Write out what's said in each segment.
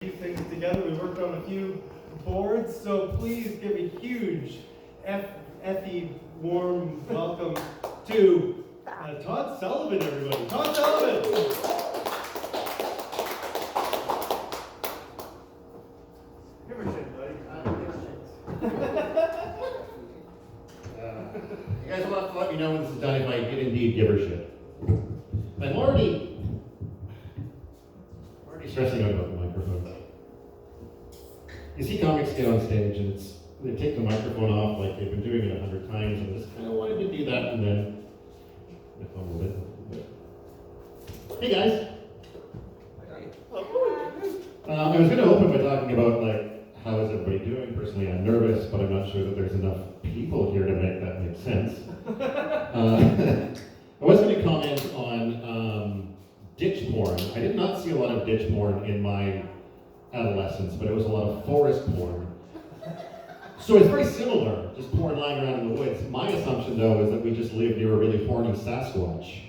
these things together. We worked on a few boards, so please give a huge Effie warm welcome to Todd Sullivan, everybody. Todd Sullivan! Give her shit, buddy. You guys will have to let me know when this is done if I did indeed give her shit. I'm already stressing out about the microphone. You see comics get on stage and they take the microphone off like they've been doing it 100 times, and I just kind of wanted to do that, and then I fumbled it. Hey guys. I was going to open by talking about how is everybody doing. Personally, I'm nervous, but I'm not sure that there's enough people here to make that make sense. I was going to comment on ditch porn. I did not see a lot of ditch porn in my adolescence, but it was a lot of forest porn. So it's very similar, just porn lying around in the woods. My assumption, though, is that we just lived near a really horny Sasquatch.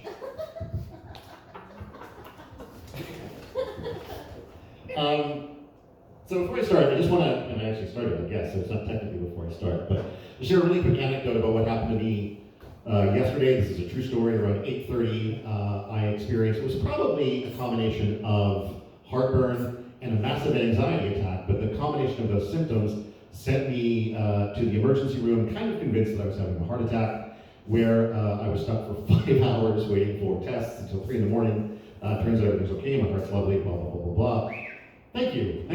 So before I start, I just want to, and I actually started, I guess, so it's not technically before I start, but to share a really quick anecdote about what happened to me yesterday. This is a true story. Around 8:30, I experienced, it was probably a combination of heartburn and a massive anxiety attack, but the combination of those symptoms sent me to the emergency room, kind of convinced that I was having a heart attack, where I was stuck for 5 hours waiting for tests until 3 in the morning. Turns out everything's okay, my heart's lovely, blah, blah, blah, blah, blah. Thank you.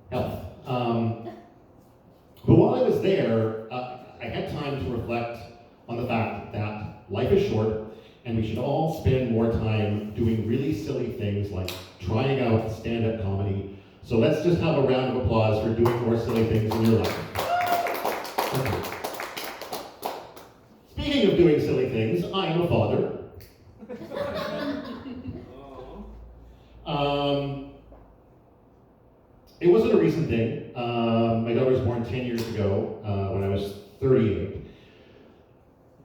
Health. But while I was there, I had time to reflect on the fact that life is short, and we should all spend more time doing really silly things like trying out stand-up comedy. So let's just have a round of applause for doing more silly things in your life. Thank you. Speaking of doing silly things, I am a father. It wasn't a recent thing. My daughter was born 10 years ago when I was 38.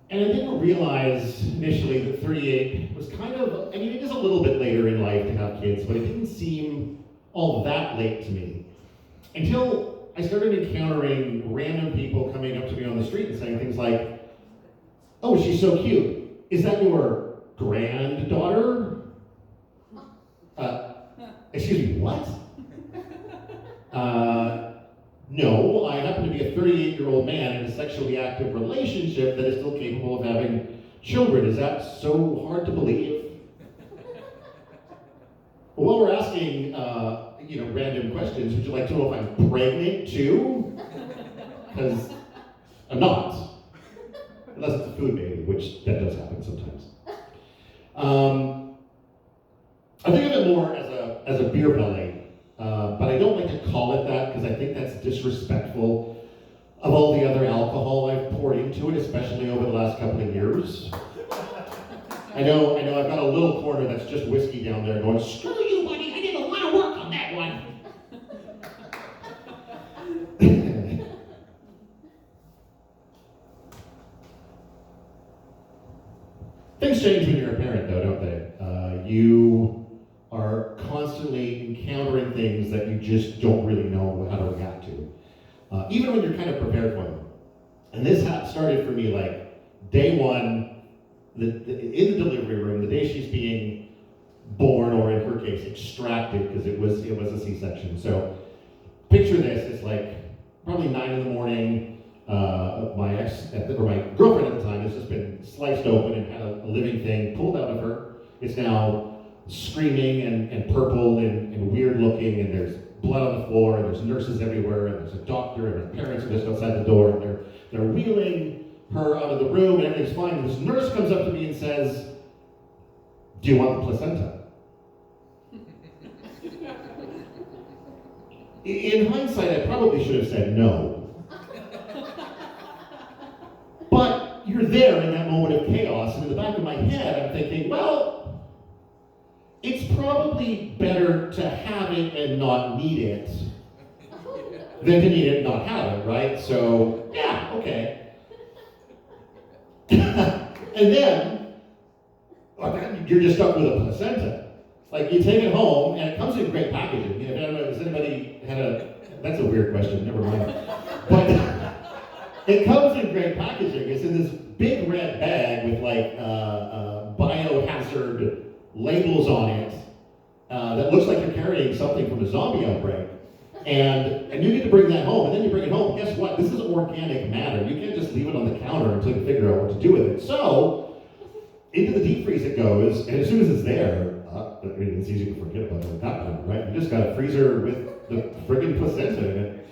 And I didn't realize initially that 38 was kind of, it is a little bit later in life to have kids, but it didn't seem all that late to me. Until I started encountering random people coming up to me on the street and saying things like, "Oh, she's so cute. Is that your granddaughter?" Excuse me, what? No, I happen to be a 38-year-old man in a sexually active relationship that is still capable of having children. Is that so hard to believe? Well, while we're asking, random questions, would you like to know if I'm pregnant too? Because I'm not. Unless it's a food baby, which that does happen sometimes. I think of it more as a beer belly. But I don't like to call it that because I think that's disrespectful of all the other alcohol I've poured into it, especially over the last couple of years. I know I've got a little corner that's just whiskey down there going, "Screw you, buddy, I did a lot of work on that one." Things change when you're a parent, though, don't they? You are constantly encountering things that you just don't really know how to react to, even when you're kind of prepared for them. And this started for me day one, in the delivery room, the day she's being born, or in her case, extracted, because it was a C-section. So picture this: it's probably 9 in the morning. My girlfriend at the time has just been sliced open and had a living thing pulled out of her. It's now screaming and purple and weird looking, and there's blood on the floor, and there's nurses everywhere, and there's a doctor, and her parents are just outside the door, and they're wheeling her out of the room, and everything's fine. And this nurse comes up to me and says, "Do you want the placenta?" In hindsight, I probably should have said no. But you're there in that moment of chaos, and in the back of my head, I'm thinking, well, it's probably better to have it and not need it than to need it and not have it, right? So, yeah, okay. And then, you're just stuck with a placenta. Like you take it home, and it comes in great packaging. You know, I don't know, has anybody had a? That's a weird question. Never mind. But it comes in great packaging. It's in this big red bag with like biohazard labels on it that looks like you're carrying something from a zombie outbreak. And you get to bring that home, and then you bring it home. Guess what? This is organic matter. You can't just leave it on the counter until you figure out what to do with it. So into the deep freeze it goes, and as soon as it's there, I mean, it's easy to forget about it at that point, right? You just got a freezer with the friggin' placenta in it.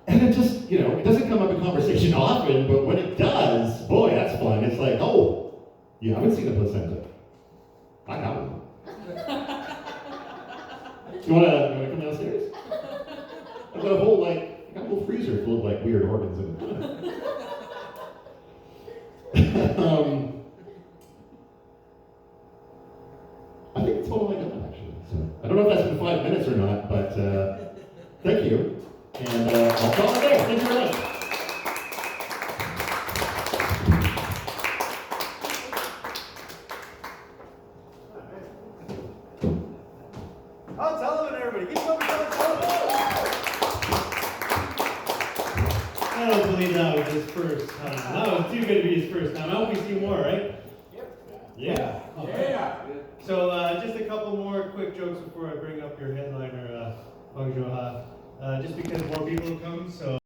And it just, you know, it doesn't come up in conversation often, but when it does, boy, that's fun. It's like, oh, you haven't seen a placenta. I got one. You wanna come downstairs? I've got a whole freezer full of like weird organs in it. I think that's all I got actually. So I don't know if that's been 5 minutes or not, but thank you. And I'll call it there. Thank you very much. Todd Sullivan, everybody. Give some for Todd Sullivan. I don't believe that was his first time. That was too good to be his first time. I hope we see more, right? Yep. Yeah. Yeah. So just a couple more quick jokes before I bring up your headliner, Bong Joon-ha. Just because more people have come, so.